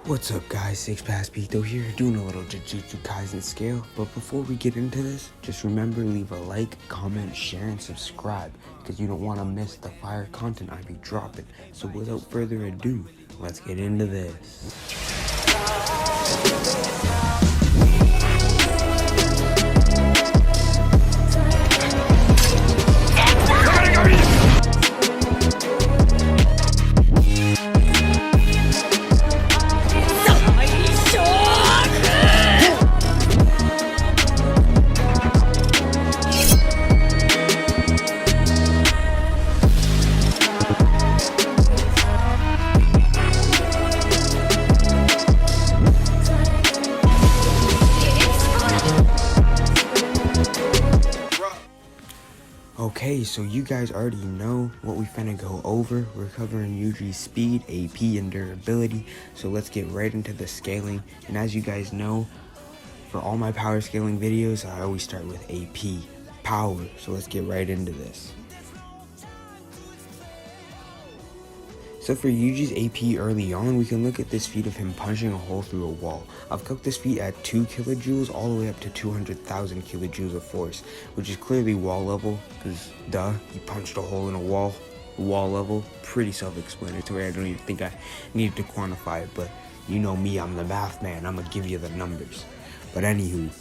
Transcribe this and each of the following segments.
What's up guys, Six Pass Pito here, doing a little jujutsu kaisen scale. But before we get into this, just remember leave a like, comment, share, and subscribe, because you don't want to miss the fire content I be dropping. So without further ado, let's get into this. Okay, so you guys already know what we finna go over. We're covering Yuji's speed, AP, and durability. So let's get right into the scaling. And as you guys know, for all my power scaling videos, I always start with AP, power. So let's get right into this. So for Yuji's AP early on, we can look at this feat of him punching a hole through a wall. I've cooked this feat at 2 kilojoules all the way up to 200,000 kilojoules of force, which is clearly wall level, because duh, he punched a hole in a wall level. Pretty self-explanatory. I don't even think I needed to quantify it, but you know me, I'm the math man, I'm gonna give you the numbers. But anywho,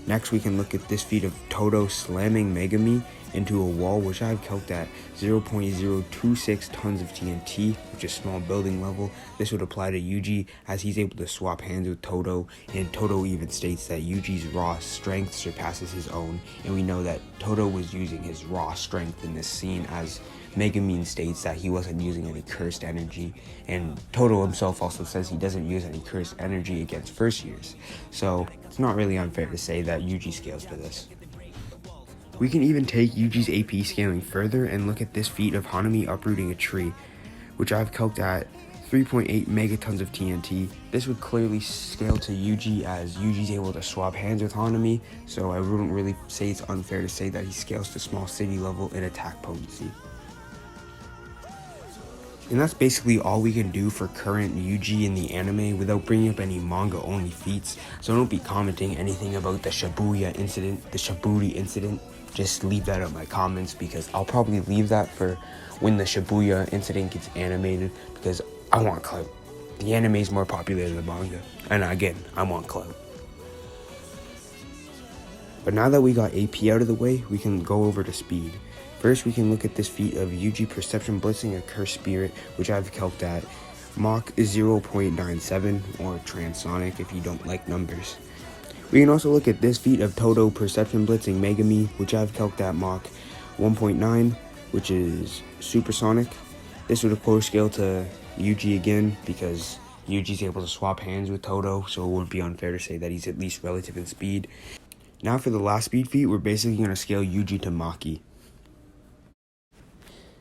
next we can look at this feat of Todo slamming Megami into a wall, which I've calced at 0.026 tons of TNT, which is small building level. This would apply to Yuji, as he's able to swap hands with Todo, and Todo even states that Yuji's raw strength surpasses his own, and we know that Todo was using his raw strength in this scene, as Megami states that he wasn't using any cursed energy, and Todo himself also says he doesn't use any cursed energy against first years, so it's not really unfair to say that Yuji scales to this. We can even take Yuji's AP scaling further and look at this feat of Hanami uprooting a tree, which I've calced at 3.8 megatons of TNT. This would clearly scale to Yuji, as Yuji's able to swap hands with Hanami, so I wouldn't really say it's unfair to say that he scales to small city level in attack potency. And that's basically all we can do for current Yuji in the anime without bringing up any manga only feats. So don't be commenting anything about the Shibuya incident, the Shiburi incident. Just leave that in my comments, because I'll probably leave that for when the Shibuya incident gets animated, because I want clout. The anime is more popular than the manga, and again, I want clout. But now that we got AP out of the way, we can go over to speed. First, we can look at this feat of Yuji Perception Blitzing a Cursed Spirit, which I've calced at Mach 0.97, or Transonic if you don't like numbers. We can also look at this feat of Todo Perception Blitzing Megami, which I've calced at Mach 1.9, which is Supersonic. This would of course scale to Yuji again, because Yuji's able to swap hands with Todo, so it would be unfair to say that he's at least relative in speed. Now for the last speed feat, we're basically going to scale Yuji to Maki.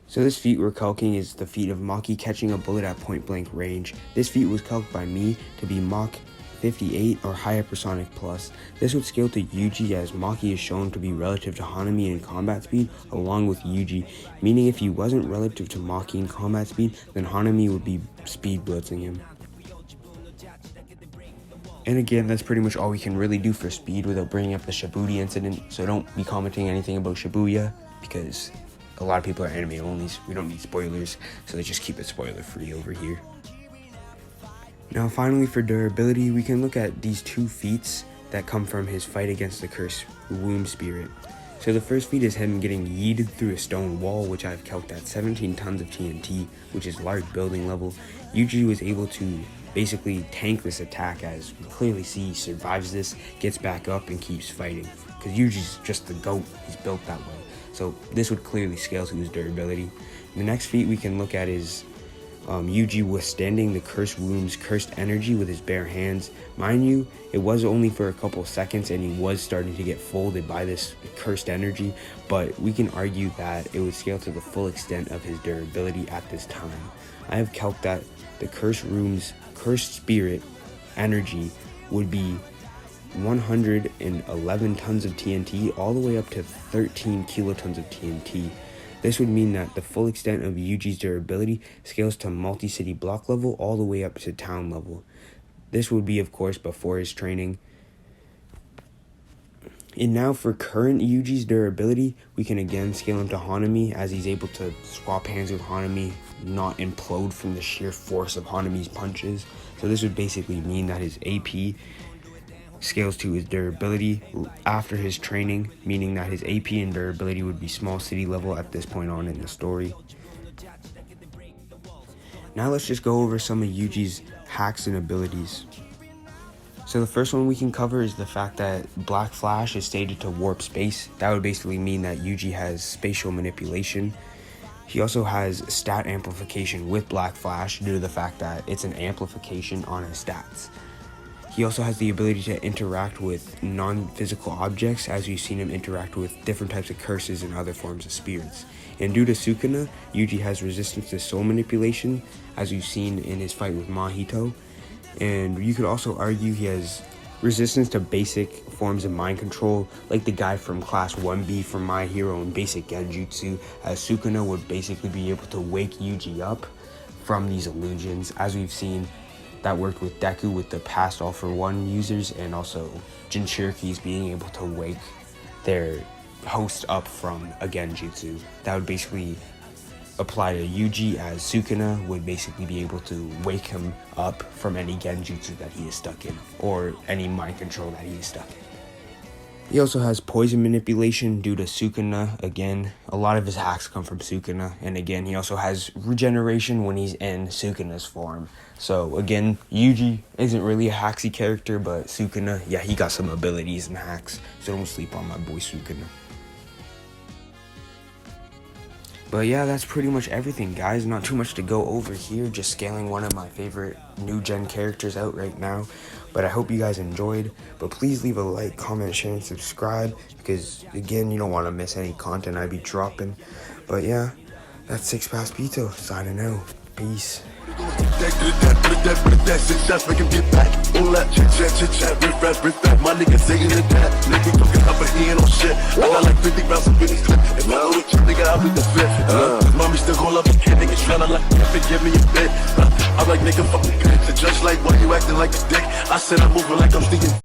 So this feat we're calcing is the feat of Maki catching a bullet at point blank range. This feat was calced by me to be Mach 58 or Hypersonic Plus. This would scale to Yuji, as Maki is shown to be relative to Hanami in combat speed along with Yuji, meaning if he wasn't relative to Maki in combat speed, then Hanami would be speed blitzing him. And again, that's pretty much all we can really do for speed without bringing up the Shiburi incident, so don't be commenting anything about Shibuya, because a lot of people are anime onlys. We don't need spoilers, so they just keep it spoiler free over here. Now finally, for durability, we can look at these two feats that come from his fight against the cursed womb spirit. So the first feat is him getting yeeted through a stone wall, which I've calced at 17 tons of TNT, which is large building level. Yuji was able to basically tank this attack, as we clearly see he survives this, gets back up, and keeps fighting, because Yuji's just the GOAT. He's built that way. So this would clearly scale to his durability. The next feat we can look at is Yuji withstanding the cursed womb's cursed energy with his bare hands. Mind you, it was only for a couple seconds, and he was starting to get folded by this cursed energy, but we can argue that it would scale to the full extent of his durability at this time. I have calced that the cursed room's cursed spirit energy would be 111 tons of TNT all the way up to 13 kilotons of TNT. This would mean that the full extent of Yuji's durability scales to multi-city block level all the way up to town level. This would be, of course, before his training. And now for current Yuji's durability, we can again scale him to Hanami, as he's able to swap hands with Hanami, not implode from the sheer force of Hanami's punches. So this would basically mean that his AP scales to his durability after his training, meaning that his AP and durability would be small city level at this point on in the story. Now let's just go over some of Yuji's hacks and abilities. So the first one we can cover is the fact that Black Flash is stated to warp space. That would basically mean that Yuji has spatial manipulation. He also has stat amplification with Black Flash due to the fact that it's an amplification on his stats. He also has the ability to interact with non-physical objects, as we've seen him interact with different types of curses and other forms of spirits. And due to Sukuna, Yuji has resistance to soul manipulation, as we've seen in his fight with Mahito. And you could also argue he has resistance to basic forms of mind control, like the guy from Class 1B from My Hero and basic genjutsu, as Sukuna would basically be able to wake Yuji up from these illusions, as we've seen that worked with Deku with the past All For One users, and also Jinchurikis being able to wake their host up from a genjutsu. That would basically apply to Yuji, as Sukuna would basically be able to wake him up from any genjutsu that he is stuck in, or any mind control that he is stuck in. He also has poison manipulation due to Sukuna. Again, a lot of his hacks come from Sukuna. And again, he also has regeneration when he's in Sukuna's form. So again, Yuji isn't really a hacksy character, but Sukuna, yeah, he got some abilities and hacks. So don't sleep on my boy Sukuna. But yeah, that's pretty much everything, guys. Not too much to go over here. Just scaling one of my favorite new gen characters out right now. But I hope you guys enjoyed. But please leave a like, comment, share, and subscribe, because again, you don't want to miss any content I be dropping. But yeah, that's 6 Past Pito signing out. Peace. That success, we can get back. All that chit-chat, rip-rap. My niggas saying that. Nigga talking up, but he ain't on shit. I got like 50 rounds of Vinny's clip. If my little chick, nigga, I'll be the fifth. Mommy still gon' love a kid, niggas tryna like, give me a bit. I'm like, nigga, fuck the bitch. The judge like, why you acting like a dick? I said I'm moving like I'm sneaking.